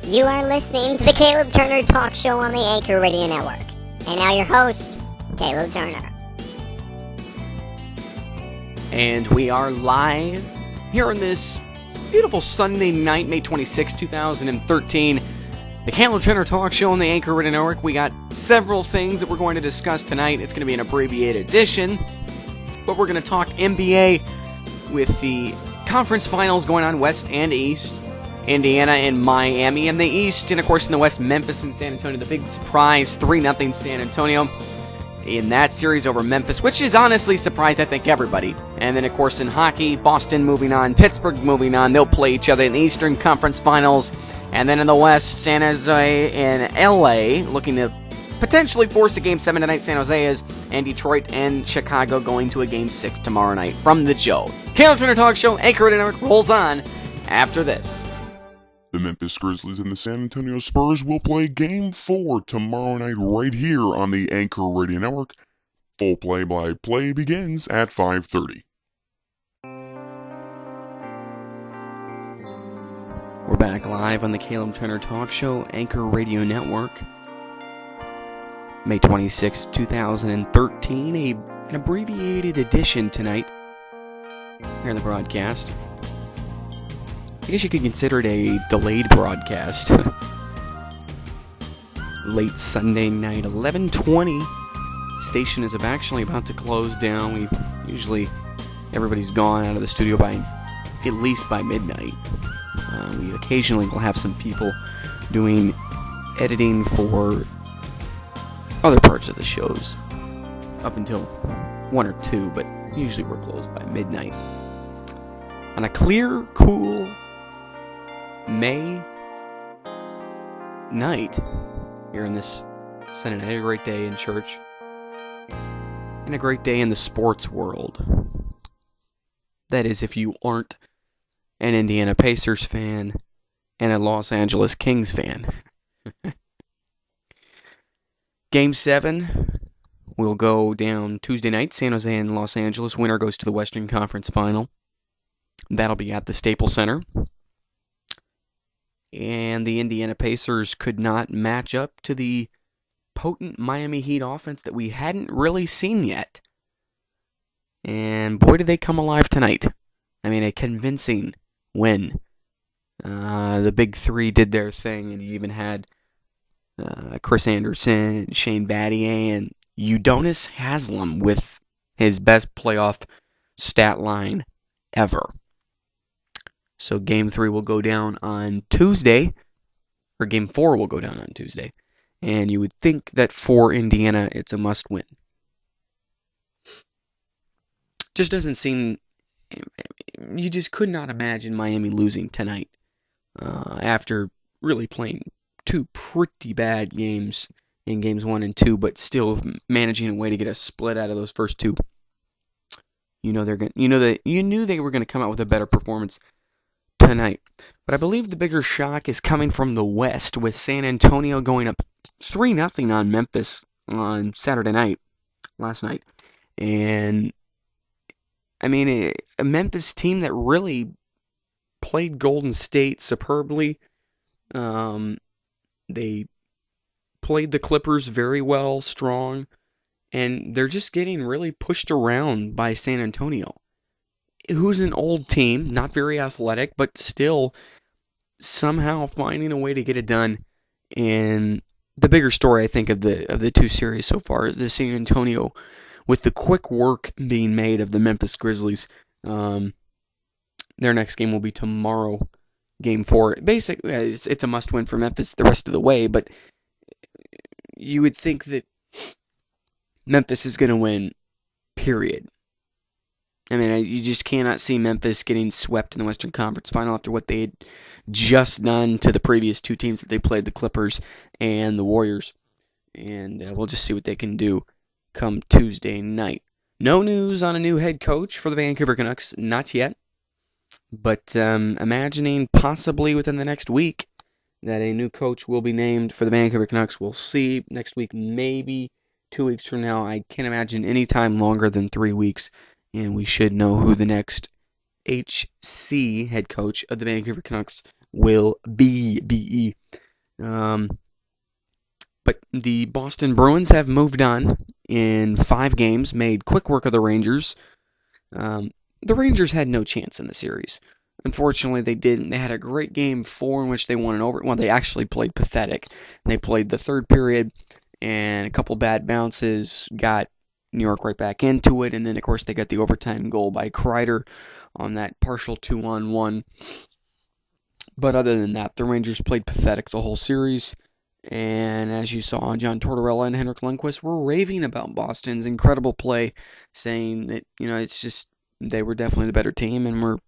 You are listening to the Caleb Turner Talk Show on the Anchor Radio Network. And now your host, Caleb Turner. And we are live here on this beautiful Sunday night, May 26, 2013. The Caleb Turner Talk Show on the Anchor Radio Network. We got several things that we're going to discuss tonight. It's going to be an abbreviated edition, but we're going to talk NBA with the conference finals going on West and East. Indiana and Miami in the East, and of course in the West, Memphis and San Antonio. The big surprise, 3-0 San Antonio in that series over Memphis, which has honestly surprised, I think, everybody. And then, of course, in hockey, Boston moving on, Pittsburgh moving on. They'll play each other in the Eastern Conference Finals. And then in the West, San Jose and LA looking to potentially force a Game 7 tonight. San Jose is, and Detroit and Chicago going to a Game 6 tomorrow night from the Joe. Caleb Turner Talk Show, Anchor Radio Network rolls on after this. The Memphis Grizzlies and the San Antonio Spurs will play Game 4 tomorrow night right here on the Anchor Radio Network. Full play-by-play begins at 5:30. We're back live on the Caleb Turner Talk Show, Anchor Radio Network. May 26, 2013, an abbreviated edition tonight here in the broadcast. I guess you could consider it a delayed broadcast. Late Sunday night, 11:20. Station is actually about to close down. Everybody's gone out of the studio by at least by midnight. We occasionally will have some people doing editing for other parts of the shows up until 1 or 2, but usually we're closed by midnight. On a clear, cool May night here in this Sunday night, a great day in church and a great day in the sports world. That is, if you aren't an Indiana Pacers fan and a Los Angeles Kings fan. Game 7 will go down Tuesday night, San Jose and Los Angeles. Winner goes to the Western Conference Final. That'll be at the Staples Center. And the Indiana Pacers could not match up to the potent Miami Heat offense that we hadn't really seen yet. And boy, did they come alive tonight. I mean, a convincing win. The big three did their thing, and you even had Chris Anderson, Shane Battier, and Udonis Haslem with his best playoff stat line ever. So Game 3 will go down on Tuesday, or Game 4 will go down on Tuesday. And you would think that for Indiana, it's a must-win. Just doesn't seem... You just could not imagine Miami losing tonight after really playing two pretty bad games in Games 1 and 2, but still managing a way to get a split out of those first two. You knew they were going to come out with a better performance tonight. But I believe the bigger shock is coming from the West, with San Antonio going up 3-0 on Memphis on Saturday night, last night. And, I mean, a Memphis team that really played Golden State superbly. They played the Clippers very well, strong, and they're just getting really pushed around by San Antonio, who's an old team, not very athletic, but still somehow finding a way to get it done. And the bigger story, I think, of the two series so far is the San Antonio, with the quick work being made of the Memphis Grizzlies. Their next game will be tomorrow, Game 4. Basically, it's a must-win for Memphis the rest of the way, but you would think that Memphis is going to win, period. I mean, you just cannot see Memphis getting swept in the Western Conference Final after what they had just done to the previous two teams that they played, the Clippers and the Warriors. And we'll just see what they can do come Tuesday night. No news on a new head coach for the Vancouver Canucks, not yet. But imagining possibly within the next week that a new coach will be named for the Vancouver Canucks. We'll see next week, maybe 2 weeks from now. I can't imagine any time longer than 3 weeks. And we should know who the next HC head coach of the Vancouver Canucks will be. But the Boston Bruins have moved on in 5 games, made quick work of the Rangers. The Rangers had no chance in the series. Unfortunately, they didn't. They had a great game 4 in which they won an over. Well, they actually played pathetic. They played the third period and a couple bad bounces, got New York right back into it, and then of course they got the overtime goal by Kreider on that partial 2-on-1. But other than that, the Rangers played pathetic the whole series. And as you saw, John Tortorella and Henrik Lundqvist were raving about Boston's incredible play, saying that, it's just they were definitely the better team and were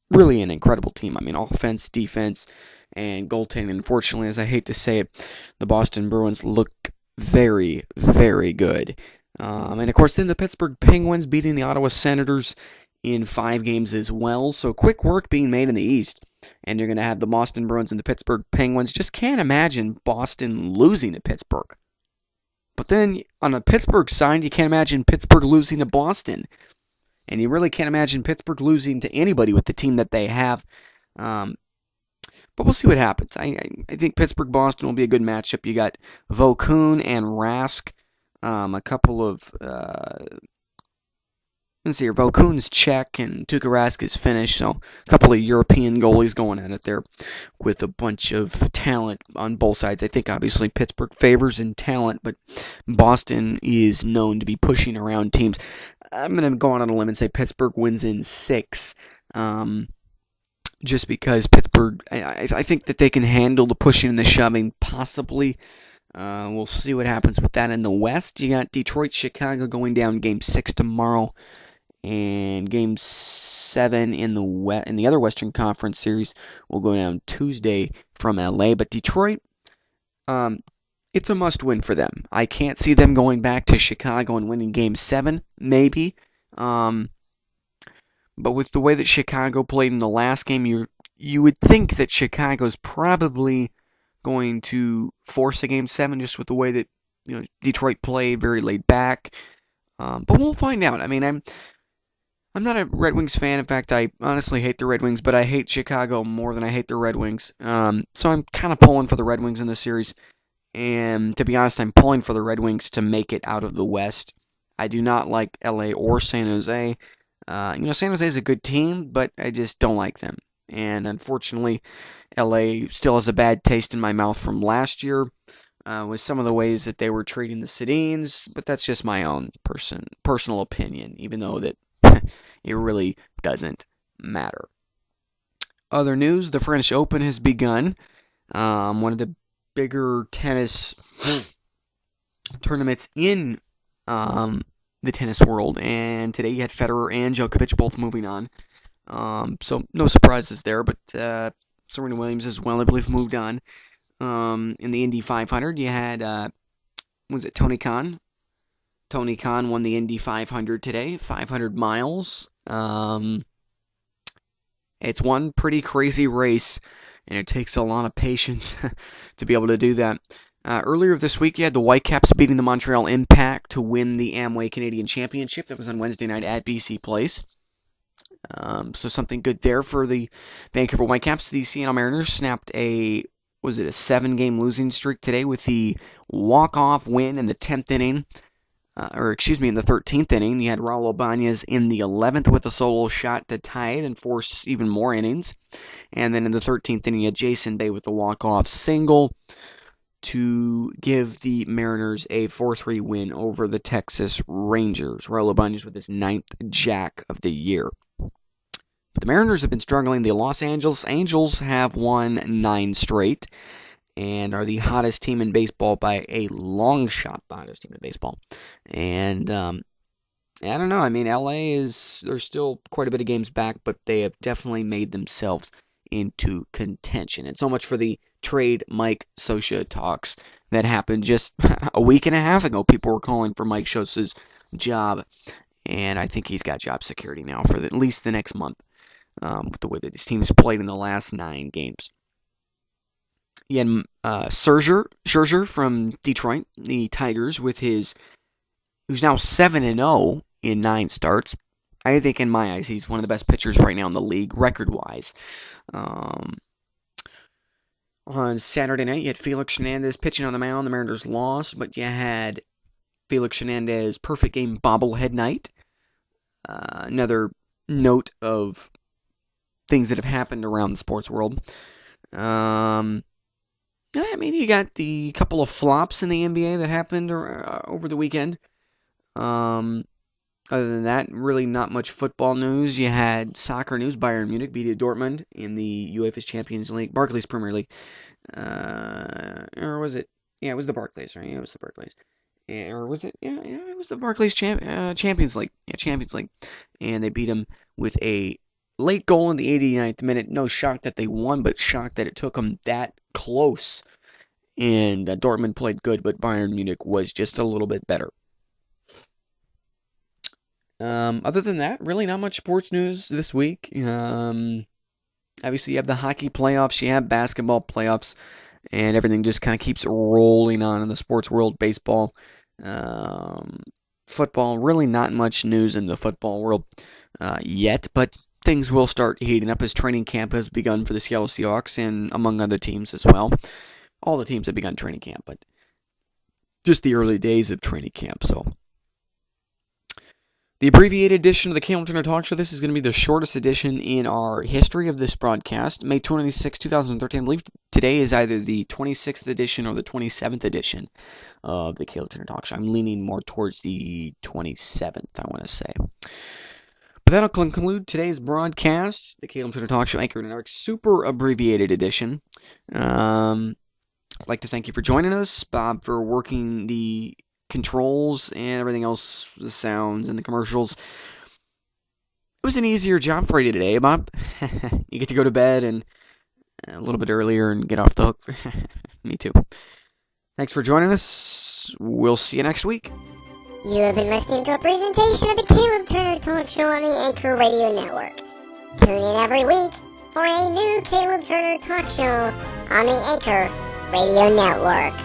really an incredible team. I mean, offense, defense, and goaltending. Unfortunately, as I hate to say it, the Boston Bruins look very, very good. And of course, then the Pittsburgh Penguins beating the Ottawa Senators in 5 games as well. So quick work being made in the East. And you're going to have the Boston Bruins and the Pittsburgh Penguins. Just can't imagine Boston losing to Pittsburgh. But then on the Pittsburgh side, you can't imagine Pittsburgh losing to Boston. And you really can't imagine Pittsburgh losing to anybody with the team that they have. But we'll see what happens. I think Pittsburgh-Boston will be a good matchup. You got Vokoun and Rask. A couple of... let's see here. Vokoun's Czech and Tuukka Rask is Finnish. So a couple of European goalies going at it there with a bunch of talent on both sides. I think obviously Pittsburgh favors in talent, but Boston is known to be pushing around teams. I'm going to go on a limb and say Pittsburgh wins in 6. Just because Pittsburgh, I think that they can handle the pushing and the shoving, possibly. We'll see what happens with that. In the West, you got Detroit, Chicago going down Game 6 tomorrow, and Game 7 in the other Western Conference series will go down Tuesday from LA. But Detroit, it's a must-win for them. I can't see them going back to Chicago and winning Game 7, maybe. But with the way that Chicago played in the last game, you would think that Chicago's probably going to force a Game 7 just with the way that Detroit played, very laid back. But we'll find out. I mean, I'm not a Red Wings fan. In fact, I honestly hate the Red Wings, but I hate Chicago more than I hate the Red Wings. So I'm kind of pulling for the Red Wings in this series. And to be honest, I'm pulling for the Red Wings to make it out of the West. I do not like LA or San Jose. San Jose is a good team, but I just don't like them. And unfortunately, LA still has a bad taste in my mouth from last year with some of the ways that they were treating the Sedins. But that's just my own personal opinion, even though that it really doesn't matter. Other news, the French Open has begun. One of the bigger tennis tournaments in the tennis world, and today you had Federer and Djokovic both moving on. So no surprises there, but Serena Williams as well, I believe, moved on. In the Indy 500, you had, Tony Khan? Tony Khan won the Indy 500 today, 500 miles. It's one pretty crazy race, and it takes a lot of patience to be able to do that. Earlier this week, you had the Whitecaps beating the Montreal Impact to win the Amway Canadian Championship. That was on Wednesday night at BC Place. So something good there for the Vancouver Whitecaps. The Seattle Mariners snapped a 7-game losing streak today with the walk-off win in the 10th inning. In the 13th inning. You had Raul Ibanez in the 11th with a solo shot to tie it and force even more innings. And then in the 13th inning, you had Jason Bay with the walk-off single to give the Mariners a 4-3 win over the Texas Rangers. Raul Ibanez with his 9th jack of the year. But the Mariners have been struggling. The Los Angeles Angels have won 9 straight and are the hottest team in baseball by a long shot, the hottest team in baseball. And I don't know. I mean, there's still quite a bit of games back, but they have definitely made themselves into contention. And so much for the trade Mike Scioscia talks that happened just a week and a half ago. People were calling for Mike Scioscia's job, and I think he's got job security now for at least the next month with the way that his team has played in the last 9 games. You had Scherzer from Detroit, the Tigers, who's now 7-0 in 9 starts. I think in my eyes he's one of the best pitchers right now in the league, record-wise. On Saturday night, you had Felix Hernandez pitching on the mound. The Mariners lost, but you had Felix Hernandez perfect game bobblehead night. Another note of things that have happened around the sports world. I mean, you got the couple of flops in the NBA that happened over the weekend. Other than that, really not much football news. You had soccer news. Bayern Munich beat Dortmund in the UEFA's Champions League, Barclays Premier League. Or was it? Yeah, it was the Barclays, right? Yeah, it was the Barclays. Yeah, or was it? Yeah, it was the Barclays Champions League. Yeah, Champions League. And they beat them with a late goal in the 89th minute. No shock that they won, but shock that it took them that close. And Dortmund played good, but Bayern Munich was just a little bit better. Other than that, really not much sports news this week. Obviously, you have the hockey playoffs, you have basketball playoffs, and everything just kind of keeps rolling on in the sports world. Baseball, football, really not much news in the football world yet, but things will start heating up as training camp has begun for the Seattle Seahawks and among other teams as well. All the teams have begun training camp, but just the early days of training camp, so... The abbreviated edition of the Caleb Turner Talk Show. This is going to be the shortest edition in our history of this broadcast. May 26, 2013. I believe today is either the 26th edition or the 27th edition of the Caleb Turner Talk Show. I'm leaning more towards the 27th, I want to say. But that'll conclude today's broadcast, the Caleb Turner Talk Show, Anchor Network, super abbreviated edition. I'd like to thank you for joining us, Bob, for working the controls and everything else, the sounds and the commercials. It was an easier job for you today, Bob. You get to go to bed and a little bit earlier and get off the hook. Me too. Thanks for joining us. We'll see you next week. You have been listening to a presentation of the Caleb Turner Talk Show on the Anchor Radio Network. Tune in every week for a new Caleb Turner Talk Show on the Anchor Radio Network.